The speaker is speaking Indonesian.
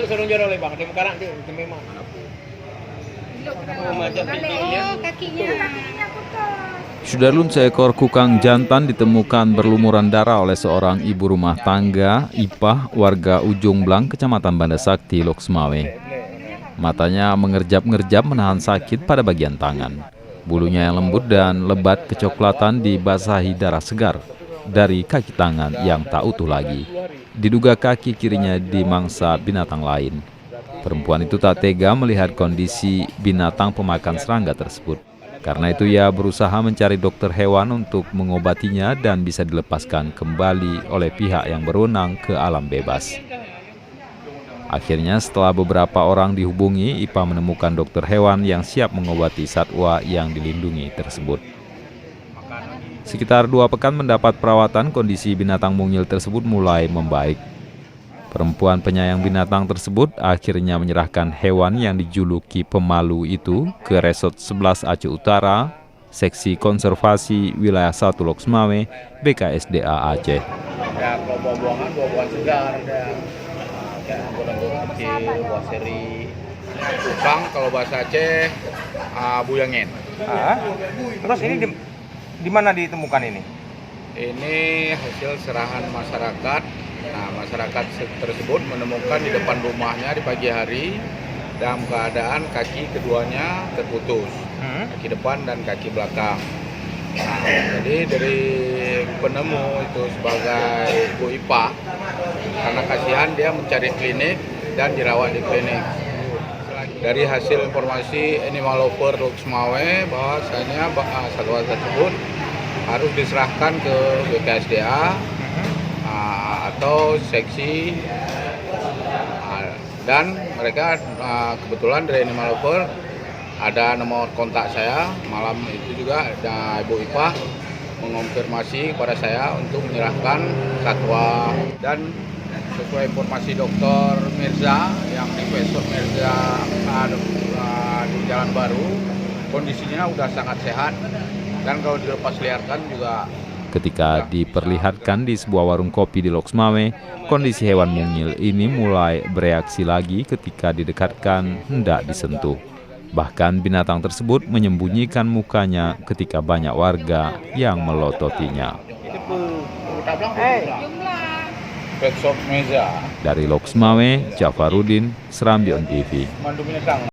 masuk sarung jero le bang, temu kanak tu memang. Sudarlun, seekor kukang jantan ditemukan berlumuran darah oleh seorang ibu rumah tangga, Ipah, warga Ujung Blang, Kecamatan Banda Sakti, Loksmawe. Matanya mengerjap-ngerjap menahan sakit pada bagian tangan. Bulunya yang lembut dan lebat kecoklatan dibasahi darah segar dari kaki tangan yang tak utuh lagi. Diduga kaki kirinya dimangsa binatang lain. Perempuan itu tak tega melihat kondisi binatang pemakan serangga tersebut. Karena itu ia berusaha mencari dokter hewan untuk mengobatinya dan bisa dilepaskan kembali oleh pihak yang berwenang ke alam bebas. Akhirnya setelah beberapa orang dihubungi, Ipah menemukan dokter hewan yang siap mengobati satwa yang dilindungi tersebut. Sekitar 2 pekan mendapat perawatan, kondisi binatang mungil tersebut mulai membaik. Perempuan penyayang binatang tersebut akhirnya menyerahkan hewan yang dijuluki pemalu itu ke Resort 11 Aceh Utara, Seksi Konservasi Wilayah 1 Loksmawe, BKSDA Aceh. Ya, kalau buah-buahan segar, ada buah kecil, buah seri. Kukang kalau bahasa Aceh, buyangen. Terus ini di mana ditemukan ini? Ini hasil serahan masyarakat. Nah, masyarakat tersebut menemukan di depan rumahnya di pagi hari dalam keadaan kaki keduanya terputus, kaki depan dan kaki belakang. Nah, jadi dari penemu itu sebagai Ibu Ipah, karena kasihan dia mencari klinik dan dirawat di klinik. Dari hasil informasi Animal Lover Loksmawe bahwasanya satwa tersebut harus diserahkan ke BKSDA atau seksi, dan mereka kebetulan dari Animal Lover ada nomor kontak saya. Malam itu juga ada Ibu Ipah mengonfirmasi kepada saya untuk menyerahkan satwa, dan sesuai informasi Dokter Mirza yang di Resort Mirza di Jalan Baru, kondisinya sudah sangat sehat dan kalau dilepas liarkan juga. Ketika diperlihatkan di sebuah warung kopi di Loksmawe, kondisi hewan mungil ini mulai bereaksi lagi ketika didekatkan hendak disentuh. Bahkan binatang tersebut menyembunyikan mukanya ketika banyak warga yang melototinya. Resort Mirza. Dari Loksmawe, Jafarudin, Serambi On TV.